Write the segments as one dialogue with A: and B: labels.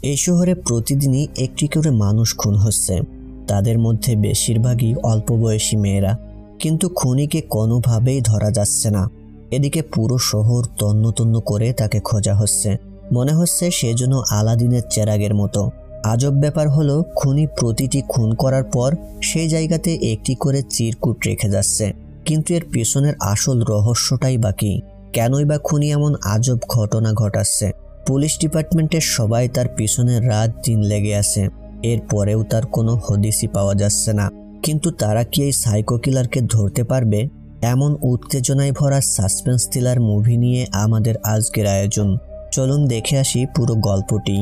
A: এই শহরে প্রতিদিনই একটি করে মানুষ খুন হচ্ছে, তাদের মধ্যে বেশিরভাগই অল্প বয়সী মেয়েরা। কিন্তু খুনিকে কোনোভাবেই ধরা যাচ্ছে না। এদিকে পুরো শহর তন্ন তন্ন করে তাকে খোঁজা হচ্ছে। মনে হচ্ছে সে যেন আলাদিনের চেরাগের মতো। আজব ব্যাপার হলো, খুনি প্রতিটি খুন করার পর সেই জায়গাতে একটি করে চিরকুট রেখে যাচ্ছে। কিন্তু এর পিছনের আসল রহস্যটাই বাকি। কেনই বা খুনি এমন আজব ঘটনা ঘটাচ্ছে? পুলিশ ডিপার্টমেন্টের সবাই তার পিছনে রাত দিন লেগে আছে, এরপরেও তার কোনো হদিসই পাওয়া যাচ্ছে না। কিন্তু তারা কি এই সাইকো কিলারকে ধরতে পারবে? এমন উত্তেজনায় ভরা সাসপেন্স থ্রিলার মুভি নিয়ে আমাদের আজকের আয়োজন। চলুন দেখে আসি পুরো গল্পটি।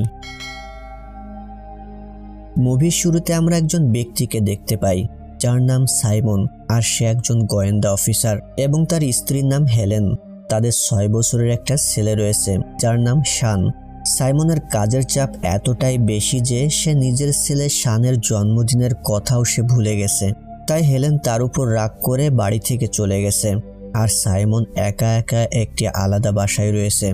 A: মুভির শুরুতে আমরা একজন ব্যক্তিকে দেখতে পাই, যার নাম সাইমন, আর সে একজন গোয়েন্দা অফিসার এবং তার স্ত্রীর নাম হেলেন। তাদের 6 বছরের একটা ছেলে রয়েছে, যার নাম শান। সাইমনের কাজের চাপ এতটাই বেশি যে সে নিজের ছেলে শানের জন্মদিনের কথাও সে ভুলে গেছে। তাই হেলেন তার উপর রাগ করে বাড়ি থেকে চলে গেছে, আর সাইমন একা একা একটি আলাদা বাসায় রয়েছে।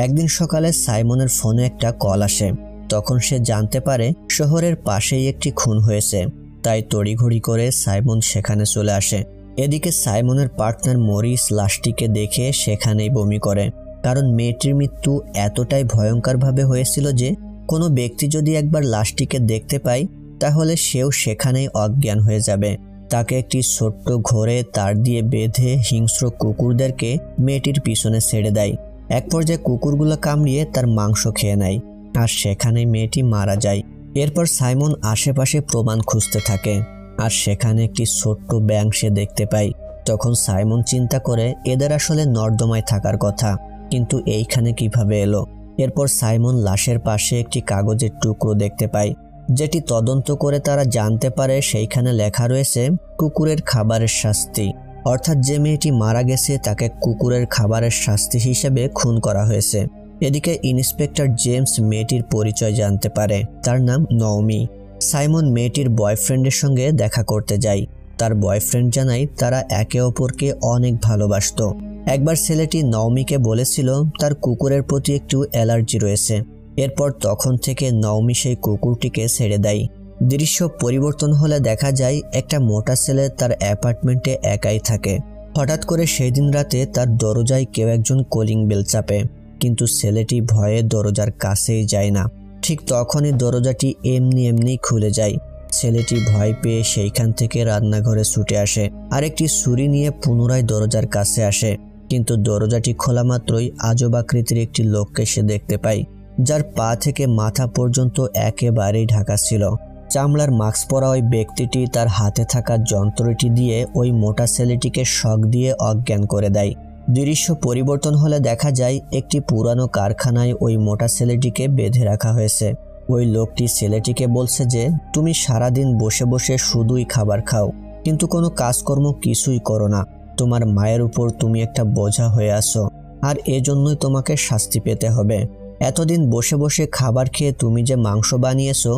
A: একদিন সকালে সাইমনের ফোনে একটা কল আসে। তখন সে জানতে পারে শহরের পাশেই একটি খুন হয়েছে। তাই তড়িঘড়ি করে সাইমন সেখানে চলে আসে। এদিকে সাইমনের পার্টনার মরিস লাশটিকে দেখে সেখানেই বমি করে, কারণ মেয়েটির মৃত্যু এতটাই ভয়ঙ্করভাবে হয়েছিল যে কোনো ব্যক্তি যদি একবার লাশটিকে দেখতে পায় তাহলে সেও সেখানেই অজ্ঞান হয়ে যাবে। তাকে একটি ছোট্ট ঘরে তার দিয়ে বেঁধে হিংস্র কুকুরদেরকে মেয়েটির পিছনে ছেড়ে দেয়। এক পর্যায়ে কুকুরগুলো কামড়িয়ে তার মাংস খেয়ে নেয়, আর সেখানেই মেয়েটি মারা যায়। এরপর সাইমন আশেপাশে প্রমাণ খুঁজতে থাকে, আর সেখানে একটি ছোট্ট ব্যাঙ সে দেখতে পায়। তখন সাইমন চিন্তা করে এদের আসলে নর্দমায় থাকার কথা, কিন্তু এইখানে কিভাবে এলো। এরপর সাইমন লাশের পাশে একটি কাগজের টুকরো দেখতে পায়, যেটি তদন্ত করে তারা জানতে পারে সেইখানে লেখা রয়েছে কুকুরের খাবারের শাস্তি। অর্থাৎ যে মেয়েটি মারা গেছে তাকে কুকুরের খাবারের শাস্তি হিসেবে খুন করা হয়েছে। এদিকে ইন্সপেক্টর জেমস মেয়েটির পরিচয় জানতে পারে, তার নাম নওমি। সাইমন মেয়েটির বয়ফ্রেন্ডের সঙ্গে দেখা করতে যায়। তার বয়ফ্রেন্ড জানায় তারা একে অপরকে অনেক ভালোবাসত। একবার ছেলেটি নওমিকে বলেছিল তার কুকুরের প্রতি একটু অ্যালার্জি রয়েছে। এরপর তখন থেকে নওমি সেই কুকুরটিকে ছেড়ে দেয়। দৃশ্য পরিবর্তন হলে দেখা যায় একটা মোটা ছেলে তার অ্যাপার্টমেন্টে একাই থাকে। হঠাৎ করে সেই দিন রাতে তার দরজায় কেউ একজন কলিং বেল চাপে, কিন্তু ছেলেটি ভয়ে দরজার কাছেই যায় না। ঠিক তখনই দরজাটি এমনি খুলে যায়। ছেলেটি ভয় পেয়ে সেইখান থেকে রান্নাঘরে ছুটে আসে, আর একটি ছুরি নিয়ে পুনরায় দরজার কাছে আসে। কিন্তু দরজাটি খোলা মাত্রই আজব আকৃতির একটি লোককে সে দেখতে পায়, যার পা থেকে মাথা পর্যন্ত একেবারেই ঢাকা ছিল। চামড়ার মাস্ক পরা ওই ব্যক্তিটি তার হাতে থাকা যন্ত্রটি দিয়ে ওই মোটা ছেলেটিকে শক দিয়ে অজ্ঞান করে দেয়। দৃশ্য পরিবর্তন হলে দেখা যায় একটি পুরানো কারখানায় ওই মোটা ছেলেটিকে বেঁধে রাখা হয়েছে। ওই লোকটি ছেলেটিকে বলছে যে তুমি সারাদিন বসে বসে শুধুই খাবার খাও, কিন্তু কোনো কাজকর্ম কিছুই করো না। তোমার মায়ের উপর তুমি একটা বোঝা হয়ে আসো, আর এজন্যই তোমাকে শাস্তি পেতে হবে। এতদিন বসে বসে খাবার খেয়ে তুমি যে মাংস বানিয়েছো,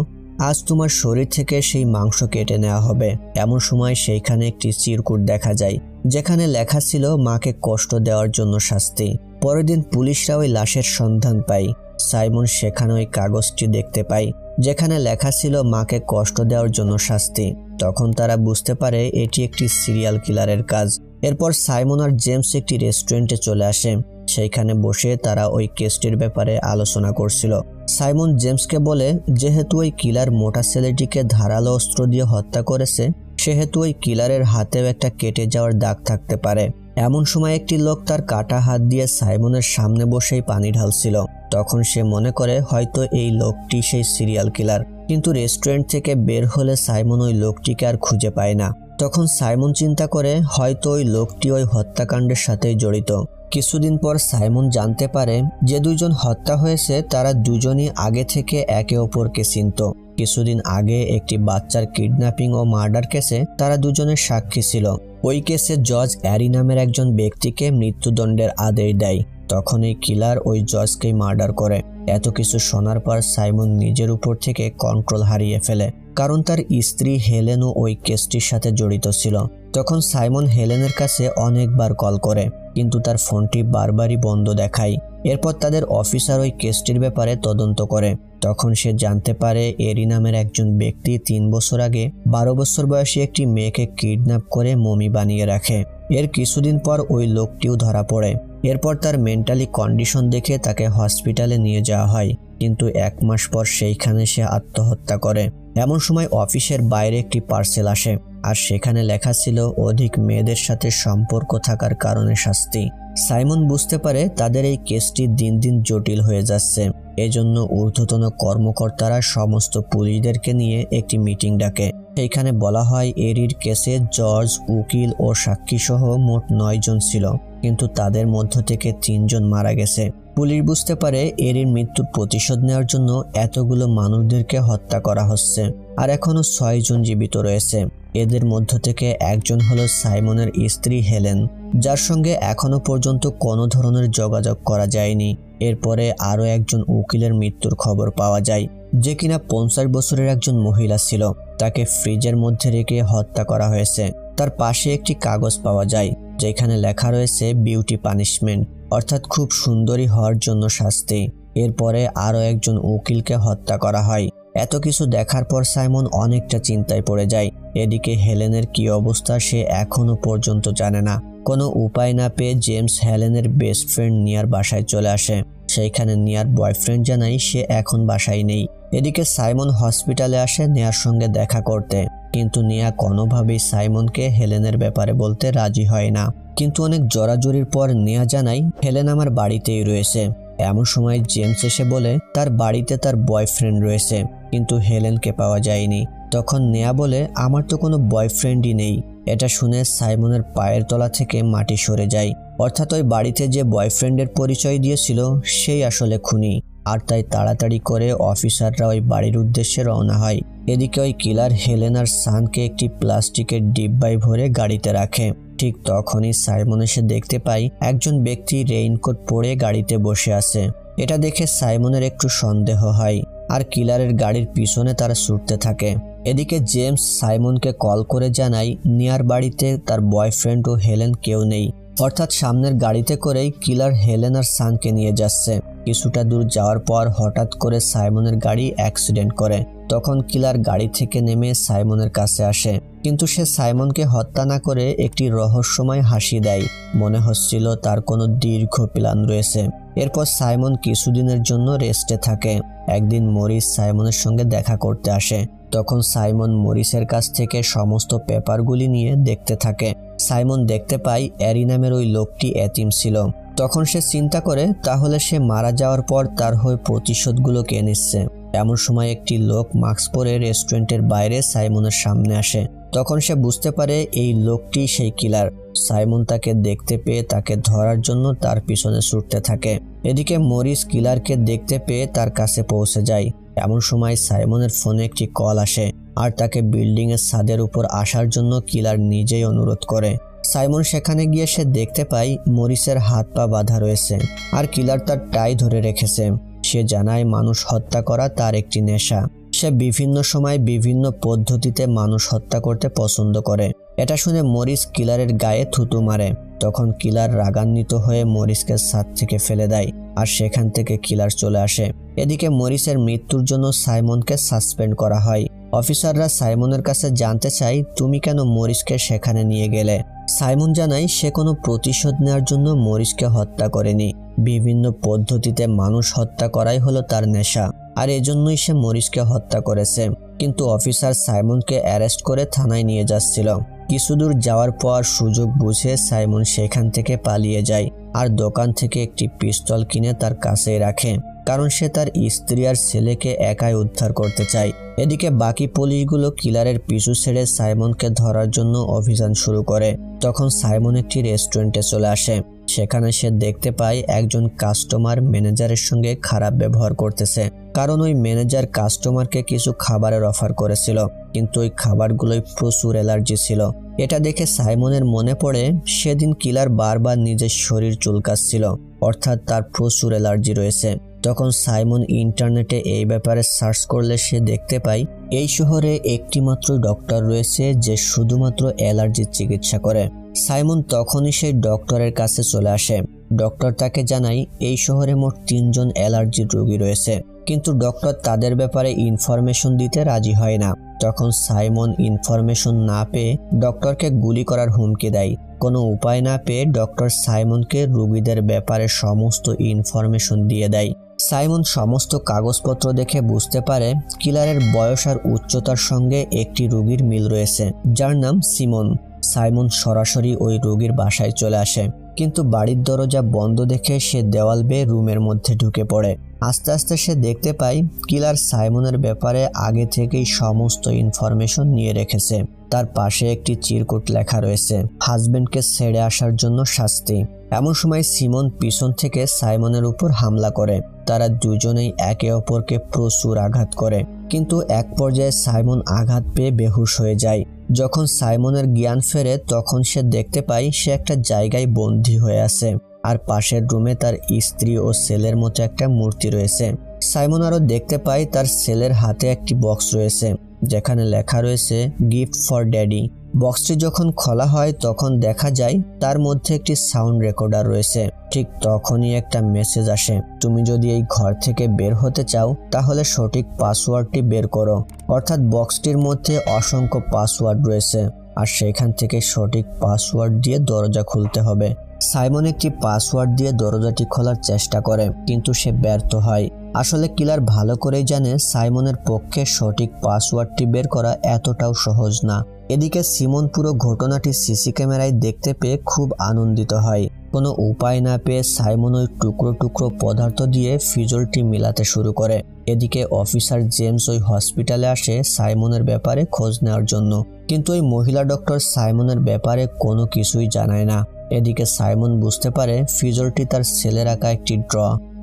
A: আজ তোমার শরীর থেকে সেই মাংস কেটে নেওয়া হবে। এমন সময় সেইখানে একটি চিরকুট দেখা যায়, যেখানে লেখা ছিল মাকে কষ্ট দেওয়ার জন্য শাস্তি। পরের দিন পুলিশরা ওই লাশের সন্ধান পায়। সাইমন সেখানে ওই কাগজটি দেখতে পায়, যেখানে লেখা ছিল মাকে কষ্ট দেওয়ার জন্য শাস্তি। তখন তারা বুঝতে পারে এটি একটি সিরিয়াল কিলারের কাজ। এরপর সাইমন আর জেমস একটি রেস্টুরেন্টে চলে আসে। সেইখানে বসে তারা ওই কেসটির ব্যাপারে আলোচনা করছিল। সাইমন জেমসকে বলে যেহেতু ওই কিলার মোটা ছেলেটিকে ধারালো অস্ত্র দিয়ে হত্যা করেছে, সেহেতু ওই কিলারের হাতেও একটা কেটে যাওয়ার দাগ থাকতে পারে। এমন সময় একটি লোক তার কাটা হাত দিয়ে সাইমনের সামনে বসেই পানি ঢালছিল। তখন সে মনে করে হয়তো এই লোকটি সেই সিরিয়াল কিলার, কিন্তু রেস্টুরেন্ট থেকে বের হলে সাইমন ওই লোকটিকে আর খুঁজে পায় না। তখন সাইমন চিন্তা করে হয়তো ওই লোকটি ওই হত্যাকাণ্ডের সাথেই জড়িত। কিছুদিন পর সাইমন জানতে পারে যে দুইজন হত্যা হয়েছে তারা দুজনই আগে থেকে একে অপরকে চিনত। কিছুদিন আগে একটি বাচ্চার কিডন্যাপিং ও মার্ডার কেসে তারা দুজনের সাক্ষী ছিল। ওই কেসে জজ অ্যারি নামের একজন ব্যক্তিকে মৃত্যুদণ্ডের আদেশ দেয়। তখন এই কিলার ওই জজকেই মার্ডার করে। এত কিছু শোনার পর সাইমন নিজের উপর থেকে কন্ট্রোল হারিয়ে ফেলে, কারণ তার স্ত্রী হেলেনও ওই কেসটির সাথে জড়িত ছিল। তখন সাইমন হেলেনের কাছে অনেকবার কল করে, কিন্তু তার ফোনটি বারবারই বন্ধ দেখায়। এরপর তাদের অফিসার ওই কেসটির ব্যাপারে তদন্ত করে। তখন সে জানতে পারে এরি নামের একজন ব্যক্তি 3 বছর আগে 12 বছর বয়সী একটি মেয়েকে কিডন্যাপ করে মমি বানিয়ে রাখে। এর কিছুদিন পর ওই লোকটিও ধরা পড়ে। এরপর তার মেন্টালি কন্ডিশন দেখে তাকে হসপিটালে নিয়ে যাওয়া হয়, কিন্তু 1 মাস পর সেইখানে সে আত্মহত্যা করে। এমন সময় অফিসের বাইরে একটি পার্সেল আসে, আর সেখানে লেখা ছিল অধিক মেয়েদের সাথে সম্পর্ক থাকার কারণে শাস্তি। সাইমন বুঝতে পারে তাদের এই কেসটি দিন দিন জটিল হয়ে যাচ্ছে। এজন্য ঊর্ধ্বতন কর্মকর্তারা সমস্ত পুলিশদেরকে নিয়ে একটি মিটিং ডাকে। সেইখানে বলা হয় এরির কেসে জর্জ, উকিল ও সাক্ষী সহ মোট 9 জন ছিল, কিন্তু তাদের মধ্য থেকে 3 জন মারা গেছে। পুলিশ বুঝতে পারে এরির মৃত্যুর প্রতিশোধ নেওয়ার জন্য এতগুলো মানুষদেরকে হত্যা করা হচ্ছে, আর এখনো 6 জন জীবিত রয়েছে। এদের মধ্য থেকে একজন হলো সাইমনের স্ত্রী হেলেন, যার সঙ্গে এখনো পর্যন্ত কোনো ধরনের যোগাযোগ করা যায়নি। এরপরে আরও একজন উকিলের মৃত্যুর খবর পাওয়া যায়, যে কিনা 50 বছরের একজন মহিলা ছিল। তাকে ফ্রিজের মধ্যে রেখে হত্যা করা হয়েছে। তার পাশে একটি কাগজ পাওয়া যায়, যেখানে লেখা রয়েছে বিউটি পানিশমেন্ট, অর্থাৎ খুব সুন্দরী হওয়ার জন্য শাস্তি। এরপরে আরও একজন উকিলকে হত্যা করা হয়। এত কিছু দেখার পর সাইমন অনেকটা চিন্তায় পড়ে যায়। এদিকে হেলেনের কি অবস্থা সে এখনো পর্যন্ত জানে না। কোনো উপায় না পেয়ে জেমস হেলেনের বেস্ট ফ্রেন্ড নিয়ার বাসায় চলে আসে। সেইখানে নিয়ার বয়ফ্রেন্ড জানায় সে এখন বাসায় নেই। এদিকে সাইমন হসপিটালে আসে নেয়ার সঙ্গে দেখা করতে, কিন্তু নিয়া কোনোভাবেই সাইমনকে হেলেনের ব্যাপারে বলতে রাজি হয় না। কিন্তু অনেক জোরাজুরির পর নিয়া জানায় হেলেন আমার বাড়িতেই রয়েছে। এমন সময় জেমস এসে বলে তার বাড়িতে তার বয়ফ্রেন্ড রয়েছে, কিন্তু হেলেনকে পাওয়া যায়নি। তখন নেয়া বলে আমার তো কোনো বয়ফ্রেন্ডই নেই। এটা শুনে সাইমনের পায়ের তলা থেকে মাটি সরে যায়, অর্থাৎ ওই বাড়িতে যে বয়ফ্রেন্ডের পরিচয় দিয়েছিল সেই আসলে খুনি। আর তাই তাড়াতাড়ি করে অফিসাররা ওই বাড়ির উদ্দেশ্যে রওনা হয়। এদিকে ওই কিলার হেলেন আর সানকে একটি প্লাস্টিকের ডিব্বায় ভরে গাড়িতে রাখে। ঠিক তখনই সাইমন এসে দেখতে পায় একজন ব্যক্তি রেইনকোট পরে গাড়িতে বসে আছে। এটা দেখে সাইমনের একটু সন্দেহ হয়, আর কিলারের গাড়ির পিছনে তারা ছুটতে থাকে। এদিকে জেমস সাইমনকে কল করে জানায় নিয়ার বাড়িতে তার বয়ফ্রেন্ড ও হেলেন কেউ নেই, অর্থাৎ সামনের গাড়িতে করেই কিলার হেলেন আর সানকে নিয়ে যাচ্ছে। কিছুটা দূর যাওয়ার পর হঠাৎ করে সাইমনের গাড়ি অ্যাক্সিডেন্ট করে। তখন কিলার গাড়ি থেকে নেমে সাইমনের কাছে আসে, কিন্তু সে সাইমনকে হত্যা না করে একটি রহস্যময় হাসি দেয়। মনে হচ্ছিল তার কোনো দীর্ঘ প্ল্যান রয়েছে। এরপর সাইমন কিছুদিনের জন্য রেস্টে থাকে। একদিন মরিস সাইমনের সঙ্গে দেখা করতে আসে। তখন সাইমন মরিসের কাছ থেকে সমস্ত পেপারগুলি নিয়ে দেখতে থাকে। সাইমন দেখতে পায় এরি নামের ওই লোকটি এতিম ছিল। তখন সে চিন্তা করে তাহলে সে মারা যাওয়ার পর তার হয়ে প্রতিশোধগুলো কে নিচ্ছে। এমন সময় একটি লোক মাস্ক পরে রেস্টুরেন্টের বাইরে সাইমনের সামনে আসে। তখন সে বুঝতে পারে এই লোকটি সেই কিলার। সাইমন তাকে দেখতে পেয়ে তাকে ধরার জন্য তার পিছনে ছুটতে থাকে। এদিকে মরিস কিলারকে দেখতে পেয়ে তার কাছে পৌঁছে যায়। এমন সময় সাইমনের ফোনে একটি কল আসে, আর তাকে বিল্ডিং এর ছাদের উপর আসার জন্য কিলার নিজেই অনুরোধ করে। সাইমন সেখানে গিয়ে সে দেখতে পায় মরিসের হাত পা বাঁধা রয়েছে, আর কিলার তার টাই ধরে রেখেছে। সে জানায় মানুষ হত্যা করা তার একটি নেশা। সে বিভিন্ন সময় বিভিন্ন পদ্ধতিতে মানুষ হত্যা করতে পছন্দ করে। এটা শুনে মরিস কিলারের গায়ে থুতু মারে। তখন কিলার রাগান্বিত হয়ে মরিসকে ছাদ থেকে ফেলে দেয়, আর সেখান থেকে কিলার চলে আসে। এদিকে মরিসের মৃত্যুর জন্য সাইমনকে সাসপেন্ড করা হয়। অফিসাররা সাইমনের কাছে জানতে চায় তুমি কেন মরিসকে সেখানে নিয়ে গেলে। সাইমন জানায় সে কোনো প্রতিশোধ নেওয়ার জন্য মরিসকে হত্যা করেনি। বিভিন্ন পদ্ধতিতে মানুষ হত্যা করাই হলো তার নেশা, আর এজন্যই সে মরিসকে হত্যা করেছে। কিন্তু অফিসার সাইমনকে অ্যারেস্ট করে থানায় নিয়ে যাচ্ছিল। কিছুদূর যাওয়ার পর সুযোগ বুঝে সাইমন সেখান থেকে পালিয়ে যায়, আর দোকান থেকে একটি পিস্তল কিনে তার কাছেই রাখে, কারণ সে তার স্ত্রী আর ছেলেকে একাই উদ্ধার করতে চায়। এদিকে বাকি পুলিশগুলো কিলারের পিছু ছেড়ে সাইমনকে ধরার জন্য অভিযান শুরু করে। তখন সাইমন একটি রেস্টুরেন্টে চলে আসে। সেখানে সে দেখতে পায় একজন কাস্টমার ম্যানেজারের সঙ্গে খারাপ ব্যবহার করতেছে, কারণ ওই ম্যানেজার কাস্টমারকে কিছু খাবারের অফার করেছিল, কিন্তু ওই খাবারগুলোই প্রচুর অ্যালার্জি ছিল। এটা দেখে সাইমনের মনে পড়ে সেদিন কিলার বারবার নিজের শরীর চুলকাচ্ছিল, অর্থাৎ তার প্রচুর অ্যালার্জি রয়েছে। তখন সাইমন ইন্টারনেটে এই ব্যাপারে সার্চ করলে সে দেখতে পায় এই শহরে একটি মাত্র ডক্টর রয়েছে যে শুধুমাত্র অ্যালার্জির চিকিৎসা করে। সাইমন তখনই সেই ডক্টরের কাছে চলে আসে। ডক্টর তাকে জানায় এই শহরে মোট 3 জন অ্যালার্জির রোগী রয়েছে, কিন্তু ডক্টর তাদের ব্যাপারে ইনফরমেশন দিতে রাজি হয় না। তখন সাইমন ইনফরমেশন না পেয়ে ডক্টরকে গুলি করার হুমকি দেয়। কোনো উপায় না পেয়ে ডক্টর সাইমনকে রোগীদের ব্যাপারে সমস্ত ইনফরমেশন দিয়ে দেয়। সাইমন সমস্ত কাগজপত্র দেখে বুঝতে পারে কিলারের বয়স আর উচ্চতার সঙ্গে একটি রোগীর মিল রয়েছে যার নাম সিমন। সাইমন সরাসরি ওই রোগীর বাসায় চলে আসে, কিন্তু বাড়ির দরজা বন্ধ দেখে সে দেওয়াল বেয়ে রুমের মধ্যে ঢুকে পড়ে। আস্তে আস্তে সে দেখতে পায় কিলার সাইমনের ব্যাপারে আগে থেকেই সমস্ত ইনফরমেশন নিয়ে রেখেছে। তার পাশে একটি চিরকুট লেখা রয়েছে, হাজবেন্ডকে ছেড়ে আসার জন্য শাস্তি। এমন সময় সিমন পিছন থেকে সাইমনের উপর হামলা করে। তারা দুজনেই একে অপরকে প্রচুর আঘাত করে, কিন্তু এক পর্যায়ে সাইমন আঘাত পেয়ে বেহুশ হয়ে যায়। যখন সাইমনের জ্ঞান ফেরে তখন সে দেখতে পায় সে একটা জায়গায় বন্দী হয়ে আছে, আর পাশের রুমে তার স্ত্রী ও ছেলের মতো একটা মূর্তি রয়েছে। সাইমন আরও দেখতে পায় তার ছেলের হাতে একটি বক্স রয়েছে যেখানে লেখা রয়েছে গিফট ফর ড্যাডি। বক্সটি যখন খোলা হয় তখন দেখা যায় তার মধ্যে একটি সাউন্ড রেকর্ডার রয়েছে। ঠিক তখনই একটা মেসেজ আসে, তুমি যদি এই ঘর থেকে বের হতে চাও তাহলে সঠিক পাসওয়ার্ডটি বের করো। অর্থাৎ বক্সটির মধ্যে অসংখ্য পাসওয়ার্ড রয়েছে আর সেখান থেকে সঠিক পাসওয়ার্ড দিয়ে দরজা খুলতে হবে। সাইমন একটি পাসওয়ার্ড দিয়ে দরজাটি খোলার চেষ্টা করে, কিন্তু সে ব্যর্থ হয়। আসলে কিলার ভালো করেই জানে সাইমনের পক্ষে সঠিক পাসওয়ার্ডটি বের করা এতটাও সহজ না। এদিকে সিমন পুরো ঘটনাটি সিসি ক্যামেরায় দেখতে পেয়ে খুব আনন্দিত হয়। কোনো উপায় না পেয়ে সাইমন ওই টুকরো টুকরো পদার্থ দিয়ে ফিজলটি মিলাতে শুরু করে। এদিকে অফিসার জেমস ওই হসপিটালে আসে সাইমনের ব্যাপারে খোঁজ নেওয়ার জন্য, কিন্তু ওই মহিলা ডক্টর সাইমনের ব্যাপারে কোনো কিছুই জানায় না। এদিকে সাইমন বুঝতে পারে ফিজলটি তার ছেলের আঁকা একটি ড্র,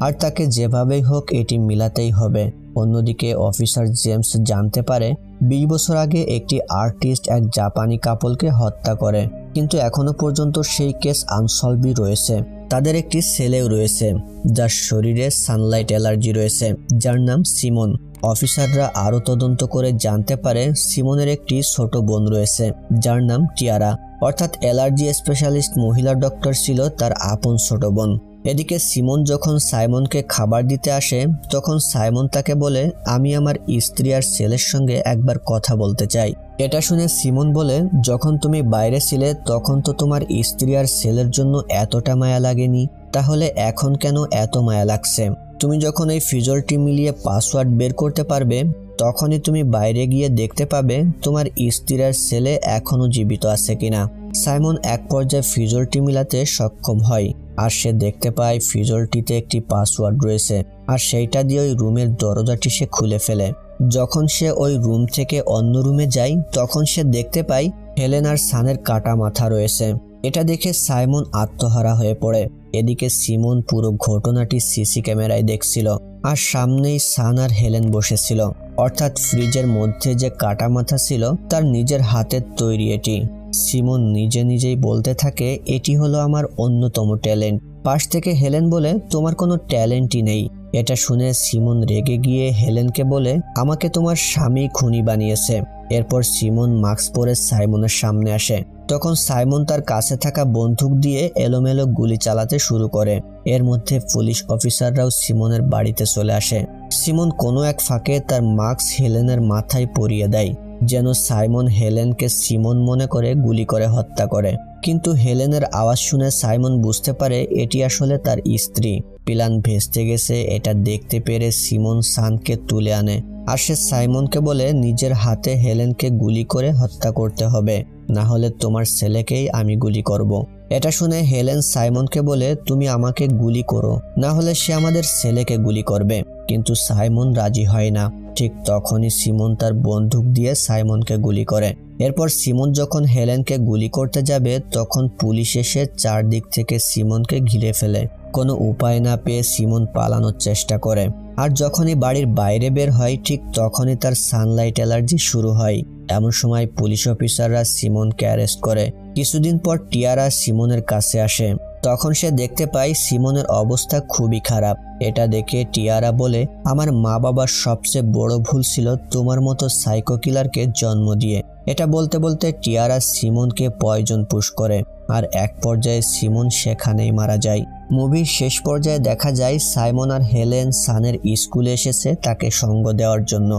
A: আর তাকে যেভাবেই হোক এটি মিলাতেই হবে। অন্যদিকে অফিসার জেমস জানতে পারে 20 বছর আগে একটি আর্টিস্ট এক জাপানি কাপলকে হত্যা করে, কিন্তু এখনো পর্যন্ত সেই কেস আনসলভই রয়েছে। তাদের একটি ছেলেও রয়েছে যার শরীরে সানলাইট অ্যালার্জি রয়েছে, যার নাম সিমন। অফিসাররা আরও তদন্ত করে জানতে পারে সিমনের একটি ছোট বোন রয়েছে যার নাম টিয়ারা, অর্থাৎ অ্যালার্জি স্পেশালিস্ট মহিলা ডক্টর ছিল তার আপন ছোট বোন। এদিকে সিমন যখন সাইমনকে খাবার দিতে আসে তখন সাইমন তাকে বলে, আমি আমার স্ত্রী আর ছেলের সঙ্গে একবার কথা বলতে চাই। এটা শুনে সিমন বলে, যখন তুমি বাইরে ছিলে তখন তো তোমার স্ত্রী আর ছেলের জন্য এতটা মায়া লাগেনি, তাহলে এখন কেন এত মায়া লাগছে? তুমি যখন এই ফিজলটি মিলিয়ে পাসওয়ার্ড বের করতে পারবে তখনই তুমি বাইরে গিয়ে দেখতে পাবে তোমার স্ত্রী আর ছেলে এখনো জীবিত আছে কিনা। সাইমন এক পর্যায়ে ফিজলটি মিলাতে সক্ষম হয়, আর সে দেখতে পায় ফিজলটিতে একটি পাসওয়ার্ড রয়েছে, আর সেইটা দিয়ে ওই রুমের দরজাটি সে খুলে ফেলে। যখন সে ওই রুম থেকে অন্য রুমে যায় তখন সে দেখতে পায় হেলেন আর সানের কাটা মাথা রয়েছে। এটা দেখে সাইমন আত্মহারা হয়ে পড়ে। এদিকে সিমন পুরো ঘটনাটি সিসি ক্যামেরায় দেখছিল, আর সামনেই সান আর হেলেন বসেছিল, অর্থাৎ ফ্রিজের মধ্যে যে কাটা মাথা ছিল তার নিজের হাতের তৈরি এটি। সিমন নিজে নিজেই বলতে থাকে, এটি হলো আমার অন্যতম ট্যালেন্ট। পাশ থেকে হেলেন বলে, তোমার কোনো ট্যালেন্টই নেই। এটা শুনে সিমন রেগে গিয়ে হেলেনকে বলে, আমাকে তোমার স্বামী খুনি বানিয়েছে। এরপর সিমন মাস্ক পরে সাইমনের সামনে আসে। তখন সাইমন তার কাছে থাকা বন্দুক দিয়ে এলোমেলো গুলি চালাতে শুরু করে। এর মধ্যে পুলিশ অফিসাররাও সিমনের বাড়িতে চলে আসে। সিমন কোনো এক ফাঁকে তার মাস্ক হেলেনের মাথায় পরিয়ে দেয়, যেন সাইমন হেলেনকে সিমন মনে করে গুলি করে হত্যা করে। কিন্তু হেলেনের আওয়াজ শুনে সাইমন বুঝতে পারে এটি আসলে তার স্ত্রী। প্ল্যান ভেস্তে গেছে এটা দেখতে পেরে সিমন সানকে তুলে আনে, আর সে সাইমনকে বলে, নিজের হাতে হেলেনকে গুলি করে হত্যা করতে হবে, না হলে তোমার ছেলেকেই আমি গুলি করব। এটা শুনে হেলেন সাইমনকে বলে, তুমি আমাকে গুলি করো, না হলে সে আমাদের ছেলেকে গুলি করবে। কিন্তু সাইমন রাজি হয় না। ঠিক তখনই সিমন তার বন্দুক দিয়ে সাইমনকে গুলি করে। এরপর সিমন যখন হেলেনকে গুলি করতে যাবে তখন পুলিশ এসে চারদিক থেকে সিমনকে ঘিরে ফেলে। কোনো উপায় না পেয়ে সিমন পালানোর চেষ্টা করে, আর যখনই বাড়ির বাইরে বের হয় ঠিক তখনই তার সানলাইট অ্যালার্জি শুরু হয়। এমন সময় পুলিশ অফিসাররা সিমনকে অ্যারেস্ট করে। কিছুদিন পর টিয়ারা সিমনের কাছে আসে। তখন সে দেখতে পায় সিমনের অবস্থা খুবই খারাপ। এটা দেখে টিয়ারা বলে, আমার মা বাবার সবচেয়ে বড় ভুল ছিল তোমার মতো সাইকো কিলারকে জন্ম দিয়ে। এটা বলতে বলতে টিয়ারা সিমনকে পয়জন পুশ করে, আর এক পর্যায়ে সিমন সেখানেই মারা যায়। মুভির শেষ পর্যায়ে দেখা যায় সাইমন আর হেলেন সানের স্কুলে এসেছে তাকে সঙ্গ দেওয়ার জন্য।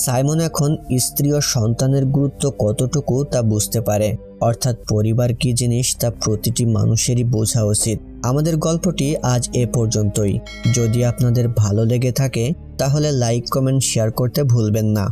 A: সাইমন এখন স্ত্রী ও সন্তানের গুরুত্ব কতটুকু তা বুঝতে পারে, অর্থাৎ পরিবার কি জিনিস তা প্রতিটি মানুষেরই বোঝা উচিত। আমাদের গল্পটি আজ এ পর্যন্তই। যদি আপনাদের ভালো লেগে থাকে তাহলে লাইক, কমেন্ট, শেয়ার করতে ভুলবেন না।